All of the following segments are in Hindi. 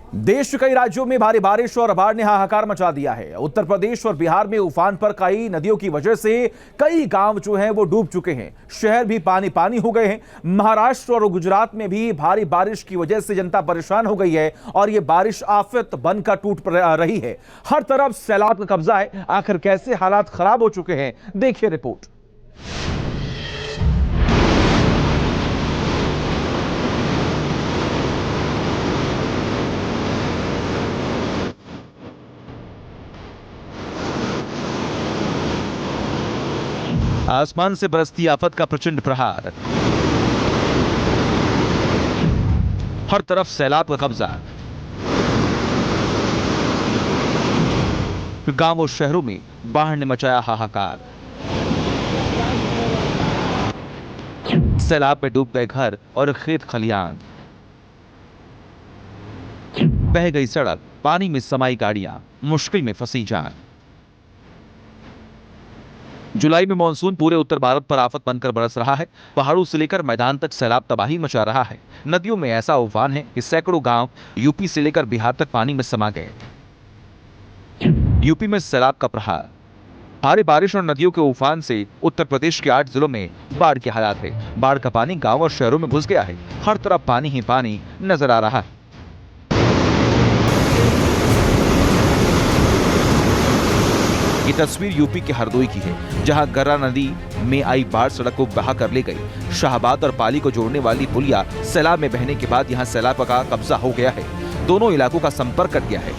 देश के कई राज्यों में भारी बारिश और बाढ़ ने हाहाकार मचा दिया है। उत्तर प्रदेश और बिहार में उफान पर कई नदियों की वजह से कई गांव जो हैं वो डूब चुके हैं। शहर भी पानी पानी हो गए हैं। महाराष्ट्र और गुजरात में भी भारी बारिश की वजह से जनता परेशान हो गई है और ये बारिश आफत बनकर टूट रही है। हर तरफ सैलाब का कब्जा है। आखिर कैसे हालात खराब हो चुके हैं, देखिए रिपोर्ट। आसमान से बरसती आफत का प्रचंड प्रहार, हर तरफ सैलाब का कब्जा। गांव और शहरों में बाढ़ ने मचाया हाहाकार। सैलाब में डूब गए घर और खेत खलियान, बह गई सड़क, पानी में समाई गाड़ियां, मुश्किल में फंसी जान। जुलाई में मानसून पूरे उत्तर भारत पर आफत बनकर बरस रहा है। पहाड़ों से लेकर मैदान तक सैलाब तबाही मचा रहा है। नदियों में ऐसा उफान है कि सैकड़ों गांव यूपी से लेकर बिहार तक पानी में समा गए। यूपी में सैलाब का प्रहार, भारी बारिश और नदियों के उफान से उत्तर प्रदेश के 8 जिलों में बाढ़ के हालात है। बाढ़ का पानी गांव और शहरों में घुस गया है। हर तरफ पानी ही पानी नजर आ रहा है। ये तस्वीर यूपी के हरदोई की है, जहां गर्रा नदी में आई बाढ़ सड़क को बहा कर ले गई। शाहबाद और पाली को जोड़ने वाली पुलिया सैलाब में बहने के बाद यहां सैलाब का कब्जा हो गया है। दोनों इलाकों का संपर्क कट गया है।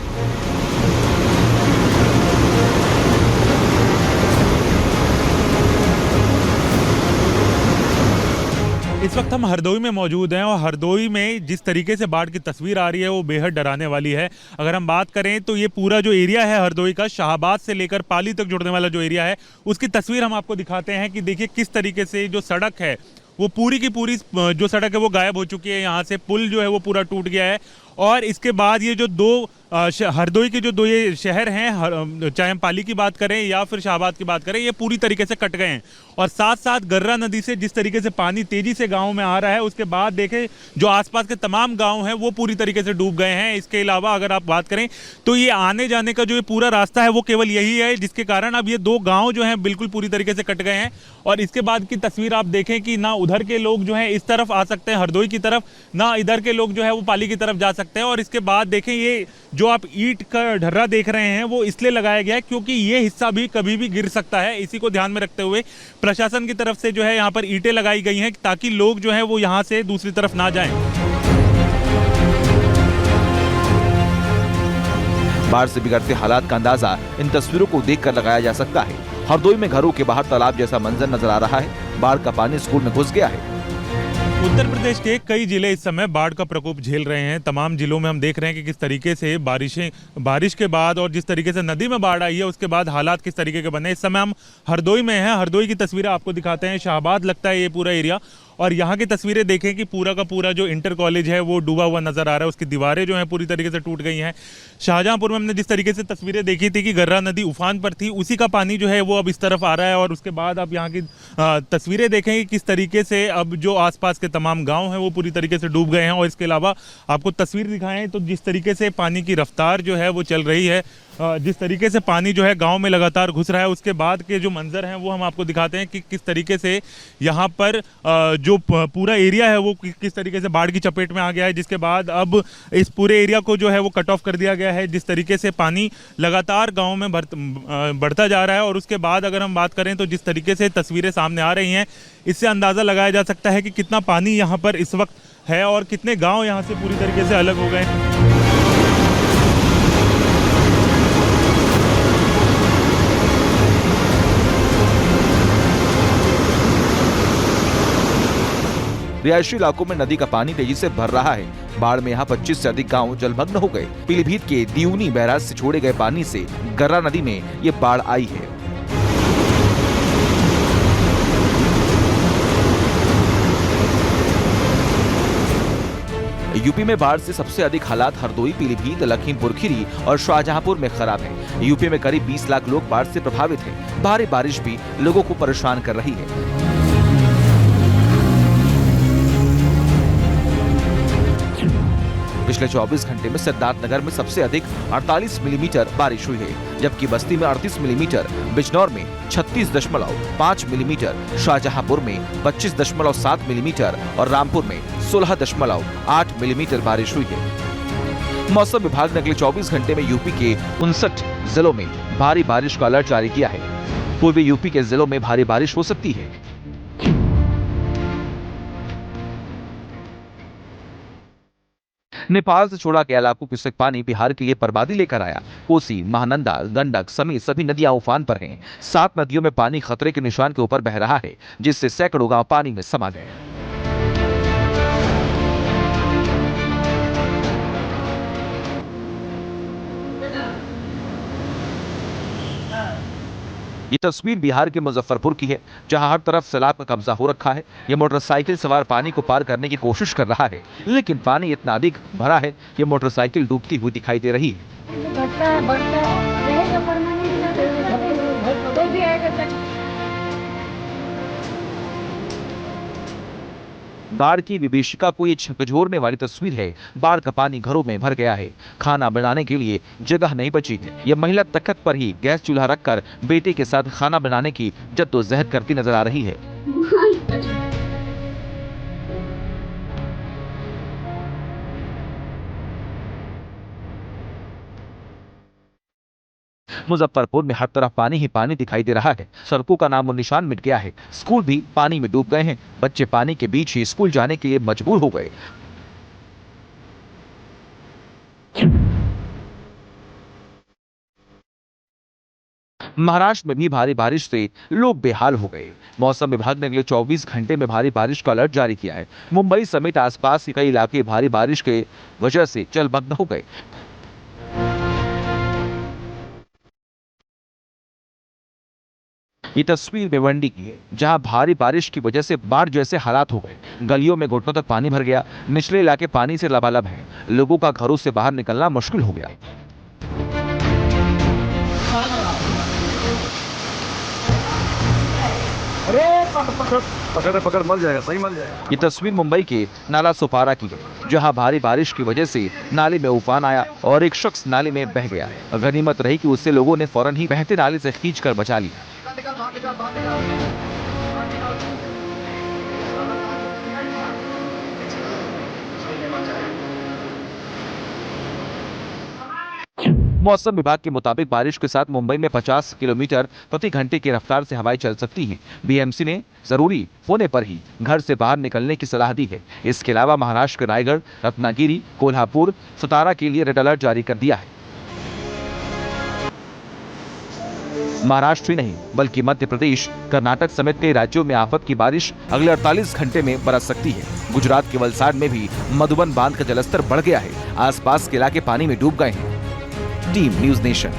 इस वक्त हम हरदोई में मौजूद हैं और हरदोई में जिस तरीके से बाढ़ की तस्वीर आ रही है वो बेहद डराने वाली है। अगर हम बात करें तो ये पूरा जो एरिया है हरदोई का, शाहबाद से लेकर पाली तक जुड़ने वाला जो एरिया है, उसकी तस्वीर हम आपको दिखाते हैं कि देखिए किस तरीके से जो सड़क है वो पूरी की पूरी जो सड़क है वो गायब हो चुकी है। यहाँ से पुल जो है वो पूरा टूट गया है और इसके बाद ये जो दो हरदोई के जो दो ये शहर हैं, चाहे हम पाली की बात करें या फिर शाहबाद की बात करें, ये पूरी तरीके से कट गए हैं। और साथ साथ गर्रा नदी से जिस तरीके से पानी तेजी से गांव में आ रहा है, उसके बाद देखें जो आसपास के तमाम गांव हैं वो पूरी तरीके से डूब गए हैं। इसके अलावा अगर आप बात करें तो ये आने जाने का जो ये पूरा रास्ता है वो केवल यही है, जिसके कारण अब ये दो गाँव जो हैं बिल्कुल पूरी तरीके से कट गए हैं। और इसके बाद की तस्वीर आप देखें कि ना उधर के लोग जो है इस तरफ आ सकते हैं हरदोई की तरफ, ना इधर के लोग जो है वो पाली की तरफ जा सकते हैं। और इसके बाद देखें ये जो आप ईंट का ढर्रा देख रहे हैं वो इसलिए लगाया गया है क्योंकि ये हिस्सा भी कभी भी गिर सकता है। इसी को ध्यान में रखते हुए प्रशासन की तरफ से जो है यहाँ पर ईंटें लगाई गई हैं ताकि लोग जो है वो यहाँ से दूसरी तरफ ना जाएं। बाढ़ से बिगड़ते हालात का अंदाजा इन तस्वीरों को देखकर लगाया जा सकता है। हरदोई में घरों के बाहर तालाब जैसा मंजर नजर आ रहा है। बाढ़ का पानी स्कूल में घुस गया है। उत्तर प्रदेश के कई जिले इस समय बाढ़ का प्रकोप झेल रहे हैं। तमाम जिलों में हम देख रहे हैं कि किस तरीके से बारिश के बाद और जिस तरीके से नदी में बाढ़ आई है उसके बाद हालात किस तरीके के बने। इस समय हम हरदोई में हैं। हरदोई की तस्वीरें आपको दिखाते हैं। शाहबाद लगता है ये पूरा एरिया, और यहाँ की तस्वीरें देखें कि पूरा का पूरा जो इंटर कॉलेज है वो डूबा हुआ नजर आ रहा है। उसकी दीवारें जो हैं पूरी तरीके से टूट गई हैं। शाहजहांपुर में हमने जिस तरीके से तस्वीरें देखी थी कि गर्रा नदी उफान पर थी, उसी का पानी जो है वो अब इस तरफ आ रहा है। और उसके बाद आप यहाँ की तस्वीरें देखें कि किस तरीके से अब जो आसपास के तमाम गांव हैं वो पूरी तरीके से डूब गए हैं। और इसके अलावा आपको तस्वीर दिखाएं तो जिस तरीके से पानी की रफ्तार जो है वो चल रही है, जिस तरीके से पानी जो है गांव में लगातार घुस रहा है, उसके बाद के जो मंजर हैं वो हम आपको दिखाते हैं कि किस तरीके से यहाँ पर जो पूरा एरिया है वो किस तरीके से बाढ़ की चपेट में आ गया है। जिसके बाद अब इस पूरे एरिया को जो है वो कट ऑफ कर दिया गया है। जिस तरीके से पानी लगातार गांव में बढ़ता जा रहा है। और उसके बाद अगर हम बात करें तो जिस तरीके से तस्वीरें सामने आ रही हैं, इससे अंदाज़ा लगाया जा सकता है कि कितना पानी यहाँ पर इस वक्त है और कितने गाँव यहाँ से पूरी तरीके से अलग हो गए। रिहायशी इलाकों में नदी का पानी तेजी से भर रहा है। बाढ़ में यहाँ 25 से अधिक गांव जलमग्न हो गए। पीलीभीत के दियूनी बैराज से छोड़े गए पानी से गर्रा नदी में ये बाढ़ आई है। यूपी में बाढ़ से सबसे अधिक हालात हरदोई, पीलीभीत, लखीमपुर खीरी और शाहजहांपुर में खराब है। यूपी में करीब 20 लाख लोग बाढ़ से प्रभावित हैं। भारी बारिश भी लोगों को परेशान कर रही है। पिछले 24 घंटे में सिद्धार्थनगर में सबसे अधिक 48 मिलीमीटर बारिश हुई है, जबकि बस्ती में 38 मिलीमीटर, बिजनौर में 36.5 मिलीमीटर, शाहजहांपुर में 25.7 मिलीमीटर और रामपुर में 16.8 मिलीमीटर बारिश हुई है। मौसम विभाग ने अगले 24 घंटे में यूपी के 59 जिलों में भारी बारिश का अलर्ट जारी किया है। पूर्वी यूपी के जिलों में भारी बारिश हो सकती है। नेपाल से छोड़ा गया लाखों पानी बिहार के लिए बर्बादी लेकर आया। कोसी, महानंदा, गंडक समेत सभी नदियां उफान पर हैं। 7 नदियों में पानी खतरे के निशान के ऊपर बह रहा है, जिससे सैकड़ों गांव पानी में समा गए। ये तस्वीर बिहार के मुजफ्फरपुर की है, जहां हर तरफ सैलाब का कब्जा हो रखा है। ये मोटरसाइकिल सवार पानी को पार करने की कोशिश कर रहा है, लेकिन पानी इतना अधिक भरा है कि मोटरसाइकिल डूबती हुई दिखाई दे रही है। बाढ़ की विभीषिका को ये झकझोरने वाली तस्वीर है। बाढ़ का पानी घरों में भर गया है, खाना बनाने के लिए जगह नहीं बची है। यह महिला तख्त पर ही गैस चूल्हा रखकर बेटे के साथ खाना बनाने की जद्दोजहद करती नजर आ रही है। मुजफ्फरपुर में हर तरफ पानी ही पानी दिखाई दे रहा है। सड़कों का नामो निशान मिट गया है। स्कूल भी पानी में डूब गए हैं। बच्चे पानी के बीच ही स्कूल जाने के लिए मजबूर हो गए। महाराष्ट्र में भी भारी बारिश से लोग बेहाल हो गए। मौसम विभाग ने अगले 24 घंटे में भारी बारिश का अलर्ट जारी किया है। मुंबई समेत आसपास के कई इलाके भारी बारिश के वजह से जलमग्न हो गए। ये तस्वीर भिवंडी की है, जहां भारी बारिश की वजह से बाढ़ जैसे हालात हो गए। गलियों में घुटनों तक पानी भर गया। निचले इलाके पानी से लबालब हैं। लोगों का घरों से बाहर निकलना मुश्किल हो गया। पकड़ मर जाएगा, सही मर जाएगा। ये तस्वीर मुंबई के नाला सोपारा की है, जहां भारी बारिश की वजह से नाले में उफान आया और एक शख्स नाले में बह गया। गनीमत रही कि उससे लोगों ने फौरन ही बहते नाले से खींचकर बचा लिया। मौसम विभाग के मुताबिक बारिश के साथ मुंबई में 50 किलोमीटर प्रति घंटे की रफ्तार से हवाएं चल सकती हैं। बीएमसी ने जरूरी होने पर ही घर से बाहर निकलने की सलाह दी है। इसके अलावा महाराष्ट्र के रायगढ़, रत्नागिरी, कोल्हापुर, सतारा के लिए रेड अलर्ट जारी कर दिया है। महाराष्ट्र ही नहीं बल्कि मध्य प्रदेश, कर्नाटक समेत कई राज्यों में आफत की बारिश अगले 48 घंटे में बरस सकती है। गुजरात के वलसाड में भी मधुबन बांध का जलस्तर बढ़ गया है। आसपास के इलाके पानी में डूब गए हैं। Team news nation.